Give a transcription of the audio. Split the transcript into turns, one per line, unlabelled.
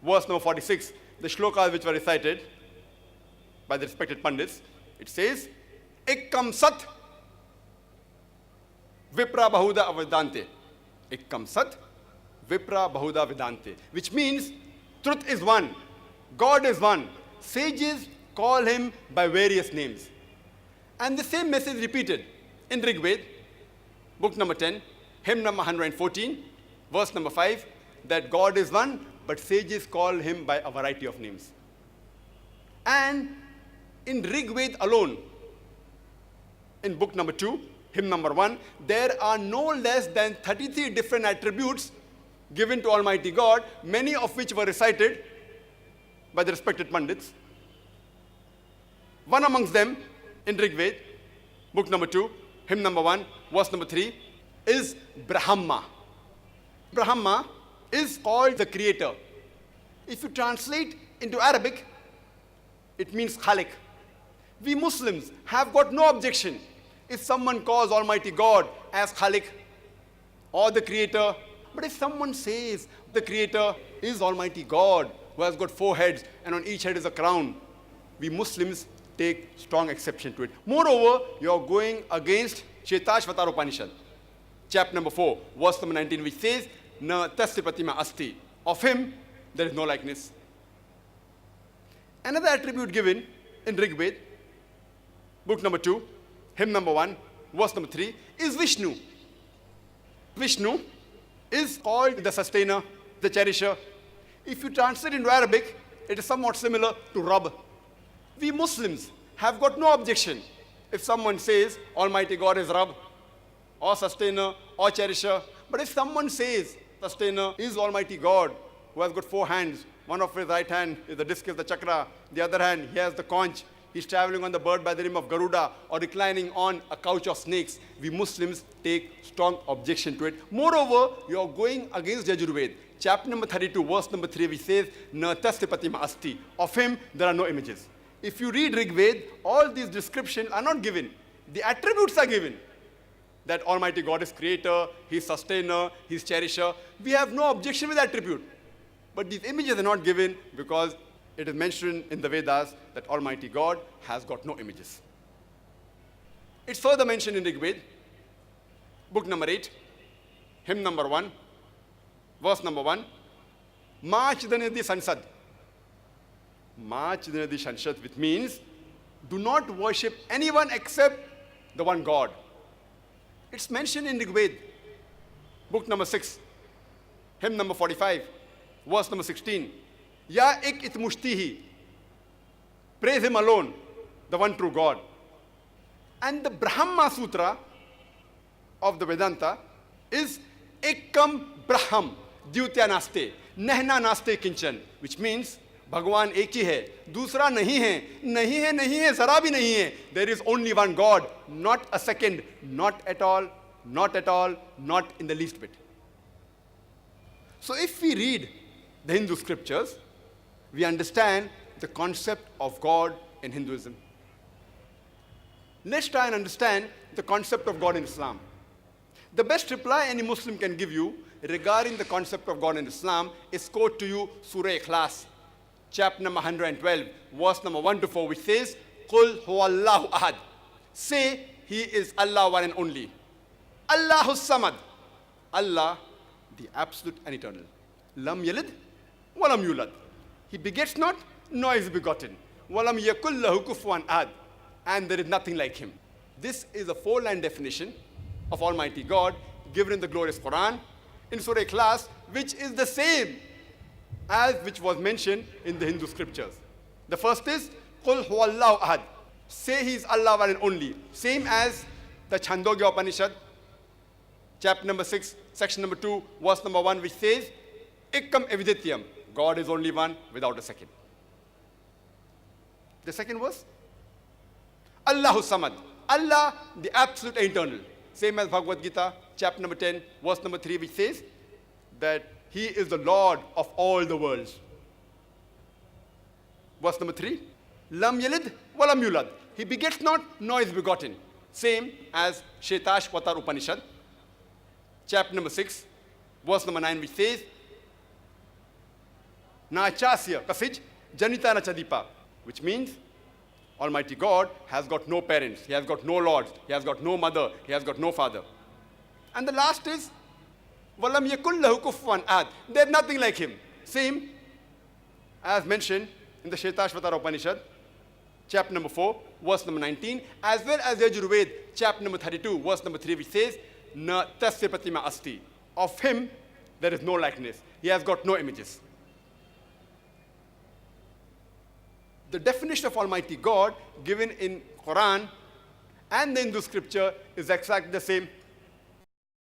verse number 46, the shlokas which were recited by the respected Pandits, it says, Ekkam Sat Vipra Bahuda Vedante. Ekkam Sat Vipra Bahuda Vedante. Which means truth is one, God is one. Sages call him by various names. And the same message repeated in Rig Veda, book number 10, hymn number 114, verse number 5, that God is one, but sages call him by a variety of names. And in Rig Veda alone, in book number 2, hymn number 1, there are no less than 33 different attributes given to Almighty God, many of which were recited by the respected Pandits. One amongst them, in Rig Veda, book number 2, hymn number 1, verse number 3, is Brahma. Brahma is called the creator. If you translate into Arabic, it means Khalik. We Muslims have got no objection if someone calls Almighty God as Khalik or the creator. But if someone says the creator is Almighty God who has got 4 heads and on each head is a crown, we Muslims take strong exception to it. Moreover, you are going against Shetashvatar Upanishad, chapter number 4, verse number 19, which says, Na tasya pratima asti. Of him, there is no likeness. Another attribute given in Rig Veda, book number 2, hymn number 1, verse number 3, is Vishnu. Vishnu is called the sustainer, the cherisher. If you translate into Arabic, it is somewhat similar to Rabb. We Muslims have got no objection if someone says Almighty God is Rabb, or sustainer, or cherisher. But if someone says sustainer is Almighty God, who has got 4 hands, one of his right hand is the disc, is the chakra, the other hand he has the conch, he's traveling on the bird by the name of Garuda, or reclining on a couch of snakes, we Muslims take strong objection to it. Moreover, you are going against Yajurved, chapter number 32, verse number 3, which says, Na tasya pratima asti. Of him, there are no images. If you read Rig Veda, all these descriptions are not given. The attributes are given. That Almighty God is creator, He is sustainer, He is cherisher. We have no objection with attribute. But these images are not given because it is mentioned in the Vedas that Almighty God has got no images. It's further mentioned in Rig Veda, book number 8, hymn number 1, verse number 1, Ma Chidanidhi Sansad. Ma Chidanidhi Sansad, which means do not worship anyone except the one God. It's mentioned in Rig Veda, book number 6, hymn number 45, verse number 16. Ya ik it mushtihi. Praise him alone, the one true God. And the Brahma Sutra of the Vedanta is Ekam Braham Dyutya Naste, Nehna Naste Kinchan, which means Bhagwan एक ही है, दूसरा नहीं है, नहीं है, नहीं है, जरा भी नहीं है. There is only one God, not a second, not at all, not at all, not in the least bit. So if we read the Hindu scriptures, we understand the concept of God in Hinduism. Let's try and understand the concept of God in Islam. The best reply any Muslim can give you regarding the concept of God in Islam is quote to you Surah Ikhlas, chapter number 112, verse number 1 to 4, which says, Qul huwallahu ahad. Say, He is Allah one and only. Allahus samad. Allah, the absolute and eternal. Lam yalid, walam yulad. He begets not, nor is begotten. Walam yakul lahu kufuwan ahad. And there is nothing like Him. This is a 4-line definition of Almighty God given in the glorious Quran in Surah Ikhlas, which is the same as which was mentioned in the Hindu scriptures. The first is, Qul huwallahu ahad. Say He is Allah one and only. Same as the Chandogya Upanishad, chapter number 6, section number 2, verse number 1, which says, Ekkam evidityam. God is only one without a second. The second verse, Allahu Samad. Allah, the absolute and eternal. Same as Bhagavad Gita, chapter number 10, verse number 3, which says that He is the Lord of all the worlds. Verse number 3, Lam yalid walam yulad. He begets not, nor is begotten. Same as Shetashvatar Upanishad, chapter number 6, verse number 9, which says, Na chasya kasij janita na chadipa, which means Almighty God has got no parents, He has got no lords, He has got no mother, He has got no father. And the last is Walam yakul lahu kufuwan ahad. There's nothing like Him. Same as mentioned in the Shvetashvatara Upanishad, chapter number 4, verse number 19, as well as the Yajurved, chapter number 32, verse number 3, which says, Na tasya pratima asti. Of Him, there is no likeness. He has got no images. The definition of Almighty God given in Quran and the Hindu scripture is exactly the same.